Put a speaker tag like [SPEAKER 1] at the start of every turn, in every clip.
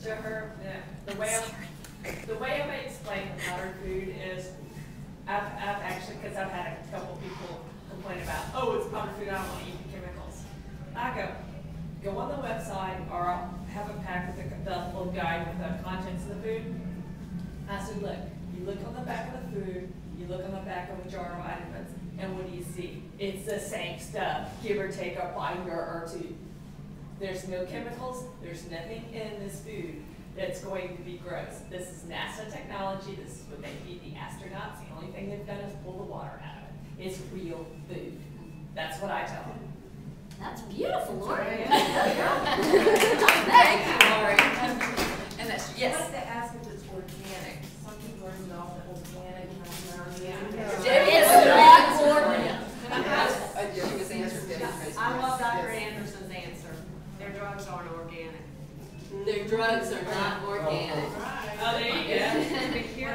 [SPEAKER 1] to her, the way I explain the powdered food is, I've actually, because I've had a couple people complain about, oh, it's powdered food, I don't want to eat the chemicals. I go on the website, or I'll have a pack with the little guide with the contents of the food. I said, look, you look on the back of the food, you look on the back of a jar of vitamins, and what do you see? It's the same stuff, give or take a binder or two. There's no chemicals, there's nothing in this food that's going to be gross. This is NASA technology, this is what they feed the astronauts. The only thing they've done is pull the water out of it. It's real food. That's what I tell them.
[SPEAKER 2] That's beautiful, Lori.
[SPEAKER 3] Thank you, Lori. And that's, yes.
[SPEAKER 4] What if they ask if it's organic? Some people are involved in organic.
[SPEAKER 2] It's not organic.
[SPEAKER 3] She was answering Debbie's.
[SPEAKER 4] I love Dr. Anderson's answer. Their drugs aren't organic.
[SPEAKER 3] Their drugs are not organic.
[SPEAKER 1] Oh, there you go.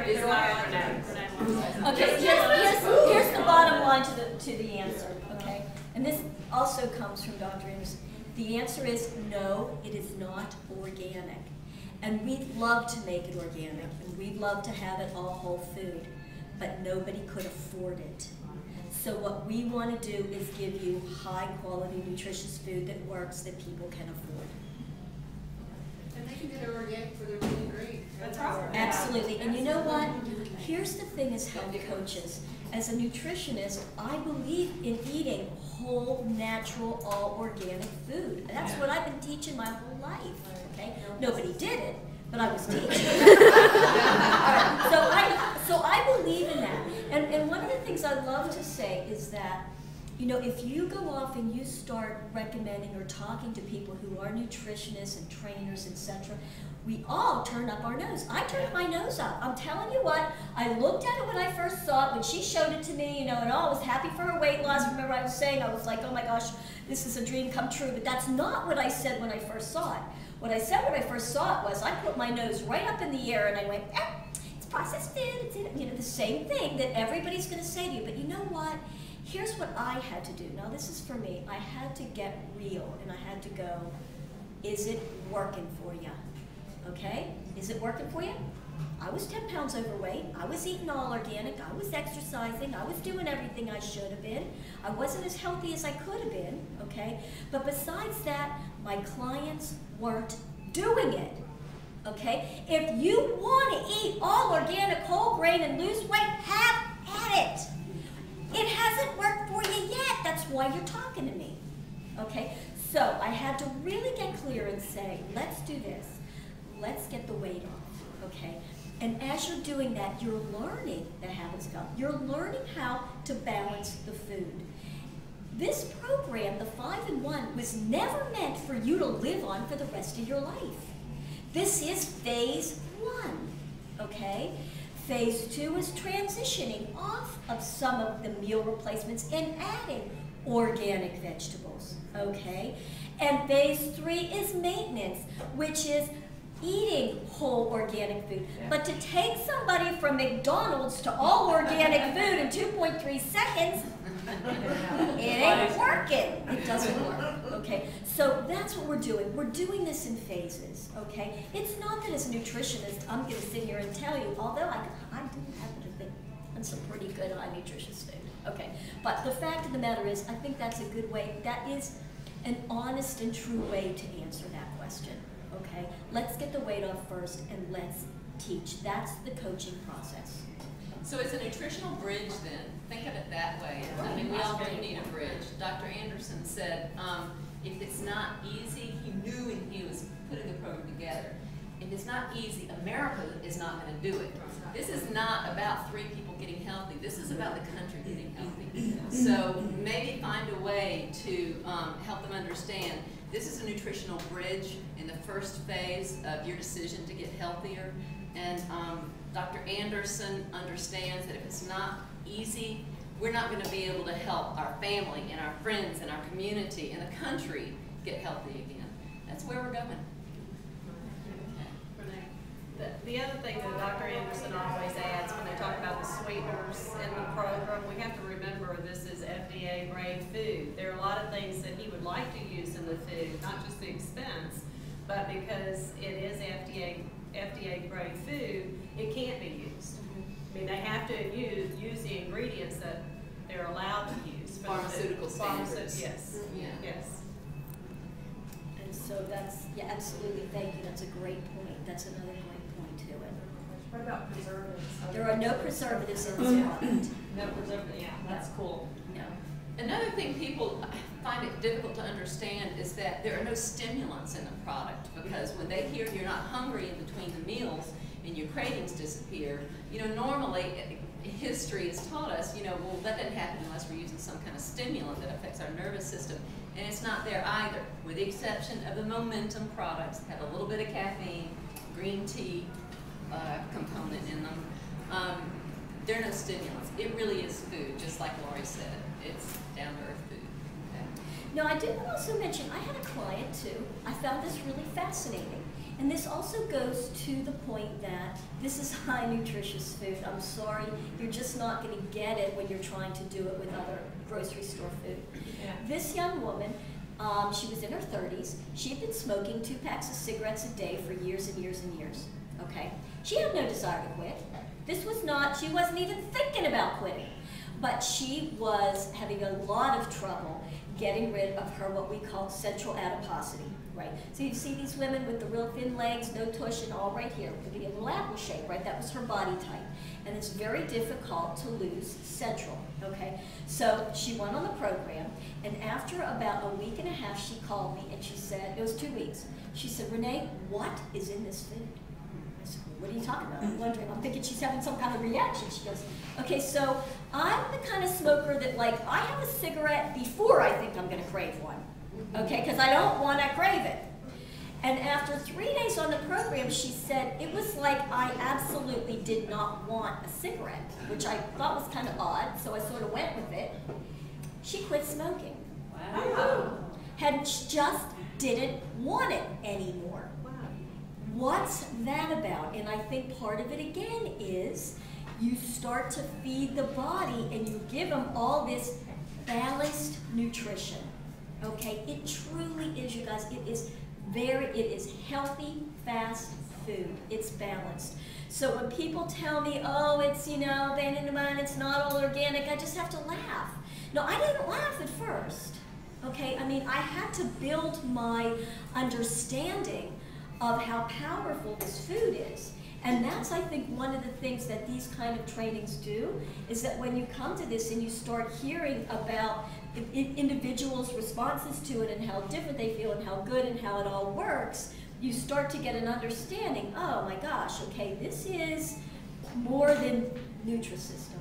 [SPEAKER 3] It's not organic.
[SPEAKER 2] Okay, here's the bottom line to the answer, okay? And this also comes from Dr. Anderson. The answer is no, it is not organic. And we'd love to make it organic, and we'd love to have it all whole food, but nobody could afford it. So what we want to do is give you high quality, nutritious food that works, that people can afford.
[SPEAKER 4] And they can get it organic for their really great.
[SPEAKER 1] That's right.
[SPEAKER 2] Absolutely. And you know what? Here's the thing as health coaches. As a nutritionist, I believe in eating whole, natural, all organic food. And that's what I've been teaching my whole life. Okay? Nobody did it, but I was teaching. So I believe in that. And one of the things I love to say is that, you know, if you go off and you start recommending or talking to people who are nutritionists and trainers, etc., we all turn up our nose. I turned my nose up. I'm telling you what, I looked at it when I first saw it, when she showed it to me, you know, and I was happy for her weight loss. Remember I was saying, I was like, oh my gosh, this is a dream come true. But that's not what I said when I first saw it. What I said when I first saw it was, I put my nose right up in the air and I went, it's processed food, it's, you know, the same thing that everybody's gonna say to you. But you know what? Here's what I had to do. Now this is for me. I had to get real and I had to go, is it working for you? Okay? Is it working for you? I was 10 pounds overweight. I was eating all organic. I was exercising. I was doing everything I should have been. I wasn't as healthy as I could have been, okay? But besides that, my clients weren't doing it, okay? If you want to eat all organic, whole grain, and lose weight, have at it. It hasn't worked for you yet. That's why you're talking to me, okay? So I had to really get clear and say, let's do this. Let's get the weight off, okay? And as you're doing that, you're learning the habits of health. You're learning how to balance the food. This program, the 5-in-1, was never meant for you to live on for the rest of your life. This is phase 1, okay? Phase 2 is transitioning off of some of the meal replacements and adding organic vegetables, okay? And phase 3 is maintenance, which is eating whole organic food. But to take somebody from McDonald's to all organic food in 2.3 seconds, it ain't working. It doesn't work, okay? So that's what we're doing. We're doing this in phases, okay? It's not that as a nutritionist, I'm gonna sit here and tell you, although I do happen to think on some pretty good high nutritious food, okay? But the fact of the matter is, I think that's a good way, that is an honest and true way to answer that question. Okay, let's get the weight off first and let's teach. That's the coaching process.
[SPEAKER 3] So it's a nutritional bridge then. Think of it that way. I mean, we all do need a bridge. Dr. Anderson said if it's not easy, he knew when he was putting the program together, if it's not easy, America is not going to do it. This is not about 3 people getting healthy. This is about the country getting healthy. So maybe find a way to help them understand this is a nutritional bridge in the first phase of your decision to get healthier. And Dr. Anderson understands that if it's not easy, we're not going to be able to help our family and our friends and our community and the country get healthy again. That's where we're going.
[SPEAKER 4] The other thing that Dr. Anderson always adds when they talk about the sweeteners in the program, we have to remember this is FDA grade food. There are a lot of things that he would like to use in the food, not just the expense, but because it is FDA grade food, it can't be used. I mean, they have to use the ingredients that they're allowed to use. for the
[SPEAKER 3] Pharmaceutical
[SPEAKER 4] food.
[SPEAKER 3] standards.
[SPEAKER 4] Yes,
[SPEAKER 3] Yeah.
[SPEAKER 4] yes.
[SPEAKER 2] And so that's, yeah, absolutely, thank you, that's a great point, that's another great point to it.
[SPEAKER 1] What about preservatives?
[SPEAKER 2] There are no preservatives in this product.
[SPEAKER 1] No preservatives, yeah, that's cool.
[SPEAKER 2] No.
[SPEAKER 3] Another thing people find it difficult to understand is that there are no stimulants in the product, because when they hear you're not hungry in between the meals and your cravings disappear, you know, normally history has taught us, you know, well, that doesn't happen unless we're using some kind of stimulant that affects our nervous system, and it's not there either, with the exception of the momentum products that have a little bit of caffeine, green tea component in them. There are no stimulants. It really is food, just like Laurie said. It's down-to-earth food. Okay?
[SPEAKER 2] Now, I did also mention, I had a client too, I found this really fascinating. And this also goes to the point that this is high nutritious food. I'm sorry, you're just not going to get it when you're trying to do it with other grocery store food.
[SPEAKER 1] Yeah.
[SPEAKER 2] This young woman, she was in her 30s. She had been smoking 2 packs of cigarettes a day for years and years and years. Okay? She had no desire to quit. This was not, she wasn't even thinking about quitting. But she was having a lot of trouble getting rid of her, what we call central adiposity, right? So you see these women with the real thin legs, no tush, and all right here, with the little apple shape, right? That was her body type. And it's very difficult to lose central, okay? So she went on the program, and after about a week and a half, she called me and she said, it was 2 weeks, she said, Renee, what is in this food? I said, what are you talking about? I'm wondering, I'm thinking she's having some kind of reaction. She goes, okay, so I'm the kind of smoker that, like, I have a cigarette before I think I'm gonna crave one, okay, because I don't wanna crave it. And after 3 days on the program, she said, it was like I absolutely did not want a cigarette, which I thought was kind of odd, so I sort of went with it. She quit smoking.
[SPEAKER 1] Wow.
[SPEAKER 2] Just didn't want it anymore. What's that about? And I think part of it again is you start to feed the body and you give them all this balanced nutrition. Okay, it truly is, you guys. It is healthy, fast food. It's balanced. So when people tell me, oh, it's, you know, it's not all organic, I just have to laugh. No, I didn't laugh at first. Okay, I mean, I had to build my understanding of how powerful this food is. And that's, I think, one of the things that these kind of trainings do, is that when you come to this and you start hearing about individuals' responses to it and how different they feel and how good and how it all works, you start to get an understanding, oh my gosh, okay, this is more than Nutrisystem.